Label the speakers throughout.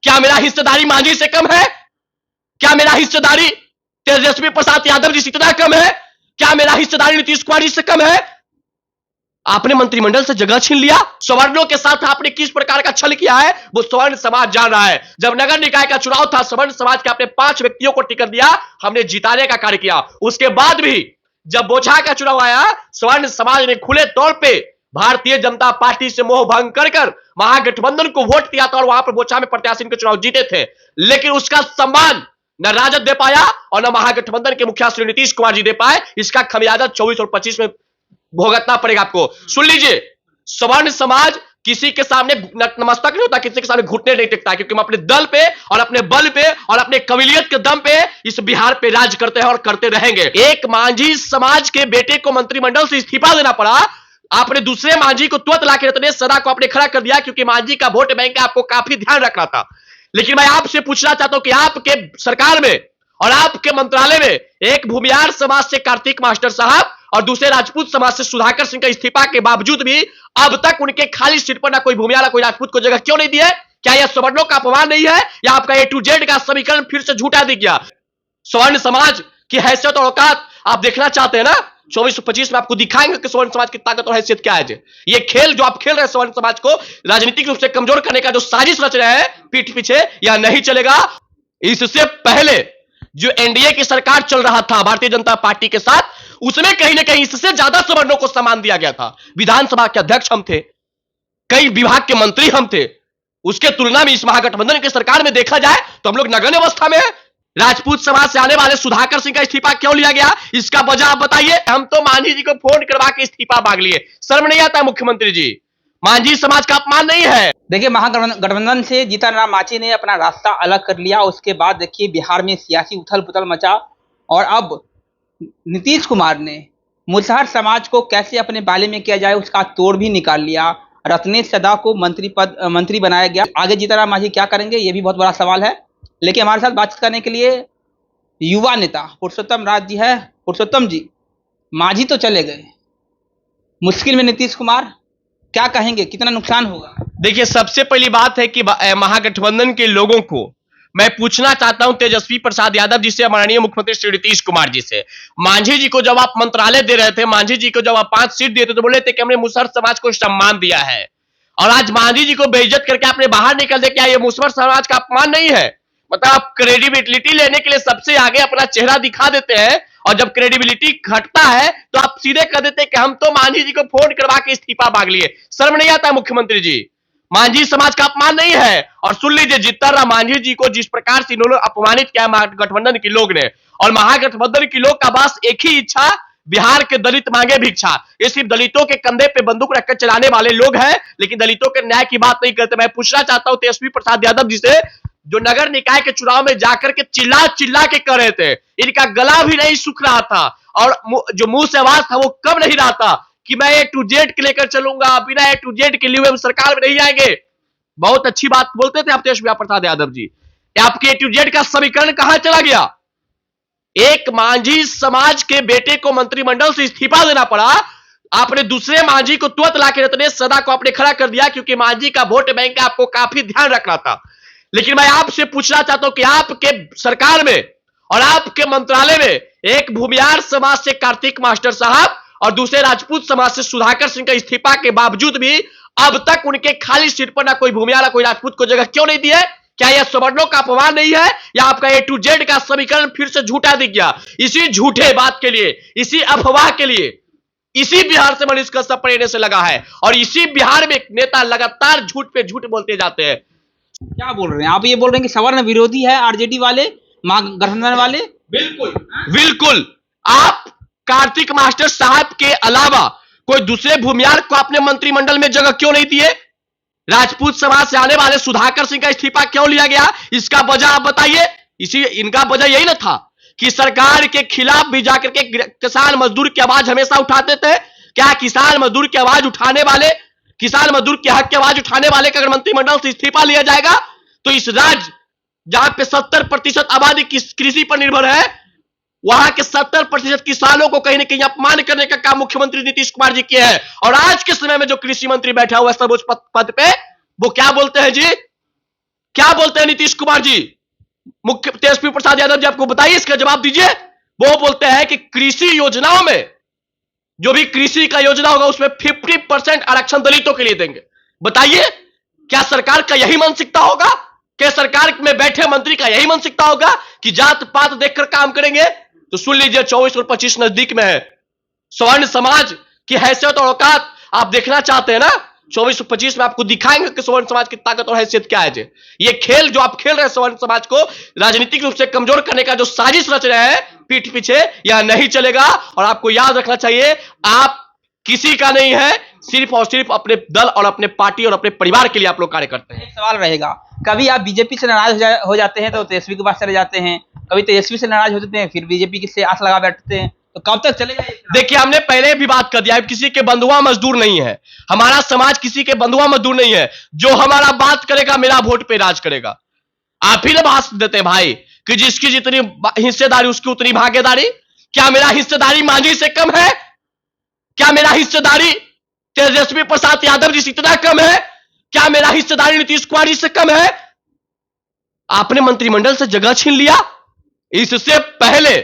Speaker 1: क्या मेरा हिस्सेदारी मांझी से कम है? क्या मेरा हिस्सेदारी तेजस्वी प्रसाद यादव जी से इतना कम है? क्या मेरा हिस्सेदारी नीतीश कुमार जी से कम है? आपने मंत्रिमंडल से जगह छीन लिया। सवर्णों के साथ आपने किस प्रकार का छल किया है वो सवर्ण समाज जान रहा है। जब नगर निकाय का चुनाव था, सवर्ण समाज के आपने 5 व्यक्तियों को टिकट दिया, हमने जिताने का कार्य किया। उसके बाद भी जब बोचहा का चुनाव आया, सवर्ण समाज ने खुले तौर पे भारतीय जनता पार्टी से मोह भंग कर महागठबंधन को वोट दिया था और वहां पर बोचहा में प्रत्याशी के चुनाव जीते थे। लेकिन उसका सम्मान न राजद दे पाया और न महागठबंधन के मुखिया श्री नीतीश कुमार जी दे पाए। इसका खमियाजा 24 और 25 में भुगतना पड़ेगा आपको। सुन लीजिए, सवर्ण समाज किसी के सामने नतमस्तक नहीं होता, किसी के सामने घुटने नहीं टेकता, क्योंकि हम अपने दल पे और अपने बल पे और अपने काबिलियत के दम पे इस बिहार पे राज करते हैं और करते रहेंगे। एक मांझी समाज के बेटे को मंत्रिमंडल से इस्तीफा देना पड़ा। आपने दूसरे मांझी को तुरंत लाके रत्नेश सदा को आपने खड़ा कर दिया, क्योंकि मांझी का वोट बैंक का आपको काफी ध्यान रखना था। लेकिन मैं आपसे पूछना चाहता हूं कि आपके सरकार में और आपके मंत्रालय में एक भूमिहार समाज से कार्तिक मास्टर साहब और दूसरे राजपूत समाज से सुधाकर सिंह का इस्तीफा के बावजूद भी अब तक उनके खाली सीट पर ना कोई भूमिहार ना कोई राजपूत को जगह क्यों नहीं दी है? क्या यह सवर्णों का अपमान नहीं है या आपका A to Z का समीकरण फिर से झूठा दिख गया? सवर्ण समाज की हैसियत और औकात आप देखना चाहते हैं ना? 24-25 में आपको दिखाएंगे कि सवर्ण समाज की ताकत और हैसियत क्या है। ये खेल जो आप खेल रहे हैं सवर्ण समाज को राजनीतिक रूप से कमजोर करने का जो साजिश रच रहे हैं पीठ पीछे, यह नहीं चलेगा। इससे पहले जो एनडीए की सरकार चल रहा था भारतीय जनता पार्टी के साथ, उसमें कहीं ना कहीं इससे ज्यादा सवर्णों को सम्मान दिया गया था। विधानसभा के अध्यक्ष हम थे, कई विभाग के मंत्री हम थे। उसके तुलना में इस महागठबंधन की सरकार में देखा जाए तो हम लोग नगण्य अवस्था में है। राजपूत समाज से आने वाले सुधाकर सिंह का इस्तीफा क्यों लिया गया, इसका वजह आप बताइए। हम तो मांझी जी को फोन करवा के इस्तीफा मांग लिए। शर्म नहीं आता मुख्यमंत्री जी? मांझी समाज का अपमान नहीं है?
Speaker 2: देखिए, महागठबंधन से जीतन राम मांझी ने अपना रास्ता अलग कर लिया। उसके बाद देखिए बिहार में सियासी उथल पुथल मचा और अब नीतीश कुमार ने मुसहर समाज को कैसे अपने बाले में किया जाए उसका तोड़ भी निकाल लिया। रत्नेश सदा को मंत्री बनाया गया। आगे जीतन राम मांझी क्या करेंगे ये भी बहुत बड़ा सवाल है। लेकिन हमारे साथ बातचीत करने के लिए युवा नेता पुरुषोत्तम राज जी है। पुरुषोत्तम जी, मांझी तो चले गए, मुश्किल में नीतीश कुमार, क्या कहेंगे, कितना नुकसान होगा?
Speaker 1: देखिए, सबसे पहली बात है कि महागठबंधन के लोगों को मैं पूछना चाहता हूं तेजस्वी प्रसाद यादव जी से, माननीय मुख्यमंत्री श्री नीतीश कुमार जी से। मांझी जी को जब आप मंत्रालय दे रहे थे, मांझी जी को जब आप 5 सीट दिए थे तो बोले थे कि हमने मुसहर समाज को सम्मान दिया है, और आज मांझी जी को बेइज्जत करके आपने बाहर निकल दिया। क्या ये मुसहर समाज का अपमान नहीं है? मतलब आप क्रेडिबिलिटी लेने के लिए सबसे आगे अपना चेहरा दिखा देते हैं और जब क्रेडिबिलिटी घटता है तो आप सीधे कह देते हैं कि हम तो मांझी जी को फोन करवा के इस्तीफा मांग लिए। शर्म नहीं आता मुख्यमंत्री जी? मांझी समाज का अपमान नहीं है? और सुन लीजिए, जीतन राम मांझी जी को जिस प्रकार से इन्होंने अपमानित किया महागठबंधन के लोग ने, और महागठबंधन के लोग का बस एक ही इच्छा, बिहार के दलित मांगे भिक्षा। ये सिर्फ दलितों के कंधे पे बंदूक रखकर चलाने वाले लोग हैं, लेकिन दलितों के न्याय की बात नहीं करते। मैं पूछना चाहता हूं तेजस्वी प्रसाद यादव जी से, जो नगर निकाय के चुनाव में जाकर के चिल्ला चिल्ला के कर रहे थे, इनका गला भी नहीं सूख रहा था और जो मुंह से आवाज था वो कब नहीं रहा था कि मैं A to Z के लेकर चलूंगा, बिना A to Z के लिए हम सरकार में नहीं आएंगे। बहुत अच्छी बात बोलते थे आप तेजस्वी प्रसाद यादव जी। आपके A to Z का समीकरण कहां चला गया? एक मांझी समाज के बेटे को मंत्रिमंडल से इस्तीफा देना पड़ा। आपने दूसरे मांझी को तुरंत लाके रत्नेश सदा को आपने खड़ा कर दिया, क्योंकि मांझी का वोट बैंक का आपको काफी ध्यान रखना था। लेकिन मैं आपसे पूछना चाहता हूं कि आपके सरकार में और आपके मंत्रालय में एक भूमिहार समाज से कार्तिक मास्टर साहब और दूसरे राजपूत समाज से सुधाकर सिंह का इस्तीफा के बावजूद भी अब तक उनके खाली सीट पर ना कोई भूमिहार ना कोई राजपूत को जगह क्यों नहीं दी है? क्या यह सवर्णों का अपमान नहीं है या आपका A to Z का समीकरण फिर से झूठा दिख गया? इसी झूठे बात के लिए, इसी अफवाह के लिए, इसी बिहार से मनीष कश्यप पढ़ने से लगा है और इसी बिहार में नेता लगातार झूठ पे झूठ बोलते जाते हैं।
Speaker 2: क्या बोल रहे हैं आप? ये बोल रहे हैं कि सवर्ण विरोधी है आरजेडी वाले, महागठबंधन वाले?
Speaker 1: बिल्कुल बिल्कुल। आप कार्तिक मास्टर साहब के अलावा कोई दूसरे भूमिहार को अपने मंत्रिमंडल में जगह क्यों नहीं दिए? राजपूत समाज से आने वाले सुधाकर सिंह का इस्तीफा क्यों लिया गया? इसका वजह आप बताइए। इनका वजह यही ना था कि सरकार के खिलाफ भी जाकर के किसान मजदूर की आवाज हमेशा उठाते थे। क्या किसान मजदूर की आवाज उठाने वाले, किसान मजदूर के हक की आवाज उठाने वाले का अगर मंत्रिमंडल से इस्तीफा लिया जाएगा तो इस राज्य जहां पे 70% आबादी कृषि पर निर्भर है, वहां के 70% किसानों को कहीं ना कहीं अपमान करने का काम मुख्यमंत्री नीतीश कुमार जी किए हैं। और आज के समय में जो कृषि मंत्री बैठा हुआ है सर्वोच्च पद पे, वो क्या बोलते हैं जी क्या बोलते हैं नीतीश कुमार जी? मुख्य तेजस्वी प्रसाद यादव जी आपको बताइए, इसका जवाब दीजिए। वो बोलते हैं कि कृषि योजनाओं में, जो भी कृषि का योजना होगा उसमें 50% आरक्षण दलितों के लिए देंगे। बताइए, क्या सरकार का यही मानसिकता होगा? क्या सरकार में बैठे मंत्री का यही मानसिकता होगा कि जात पात देखकर काम करेंगे? तो सुन लीजिए, 24 और 25 नजदीक में है। स्वर्ण समाज की हैसियत और औकात आप देखना चाहते हैं ना? 24 और 25 में आपको दिखाएंगे कि स्वर्ण समाज की ताकत और हैसियत क्या है जी। ये खेल जो आप खेल रहे हैं स्वर्ण समाज को राजनीतिक रूप से कमजोर करने का जो साजिश रच रहे हैं पीठ पीछे, यह नहीं चलेगा। और आपको याद रखना चाहिए, आप किसी का नहीं है, सिर्फ और सिर्फ अपने दल और अपने पार्टी और अपने परिवार के लिए आप लोग कार्य करते हैं।
Speaker 2: एक सवाल रहेगा, कभी आप बीजेपी से नाराज हो जाते हैं तो तेजस्वी के पास चले जाते हैं, कभी तेजस्वी से नाराज हो जाते हैं फिर बीजेपी से आस लगा बैठते हैं, तो कब तक चलेगा ये?
Speaker 1: देखिए, हमने पहले भी बात कर दिया, किसी के बंधुआ मजदूर नहीं है। हमारा समाज किसी के बंधुआ मजदूर नहीं है। जो हमारा बात करेगा, मेरा वोट पे राज करेगा। आप ही ना भाषण देते हैं भाई कि जिसकी जितनी हिस्सेदारी उसकी उतनी भागीदारी। क्या मेरा हिस्सेदारी मांझी से कम है? क्या मेरा हिस्सेदारी तेजस्वी प्रसाद यादव जी से इतना कम है? क्या मेरा हिस्सेदारी नीतीश कुमार जी से कम है? आपने मंत्रिमंडल से जगह छीन लिया। इससे पहले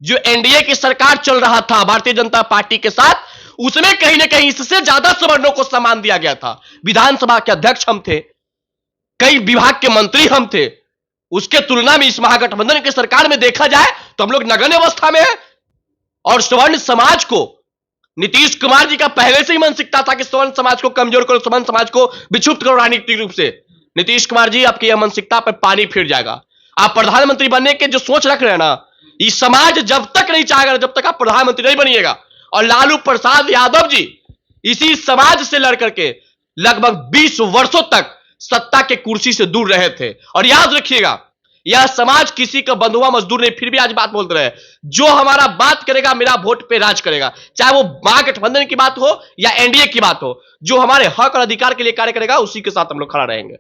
Speaker 1: जो एनडीए की सरकार चल रहा था भारतीय जनता पार्टी के साथ, उसमें कहीं ना कहीं इससे ज्यादा सवर्णों को सम्मान दिया गया था। विधानसभा के अध्यक्ष हम थे, कई विभाग के मंत्री हम थे। उसके तुलना में इस महागठबंधन की सरकार में देखा जाए तो हम लोग नगण्य अवस्था में है। और स्वर्ण समाज को नीतीश कुमार जी का पहले से ही मानसिकता था कि स्वर्ण समाज को कमजोर करो, स्वर्ण समाज को विक्षुब्ध करो राजनीतिक रूप से। नीतीश कुमार जी, आपकी यह मानसिकता पर पानी फिर जाएगा। आप प्रधानमंत्री बनने के जो सोच रख रहे हैं ना, इस समाज जब तक नहीं चाहेगा, जब तक आप प्रधानमंत्री नहीं बनिएगा। और लालू प्रसाद यादव जी इसी समाज से लड़ करके लगभग 20 वर्षों तक सत्ता के कुर्सी से दूर रहे थे। और याद रखिएगा, यह समाज किसी का बंधुआ मजदूर नहीं। फिर भी आज बात बोलते रहे, जो हमारा बात करेगा मेरा वोट पे राज करेगा। चाहे वो महागठबंधन की बात हो या एनडीए की बात हो, जो हमारे हक और अधिकार के लिए कार्य करेगा उसी के साथ हम लोग खड़ा रहेंगे।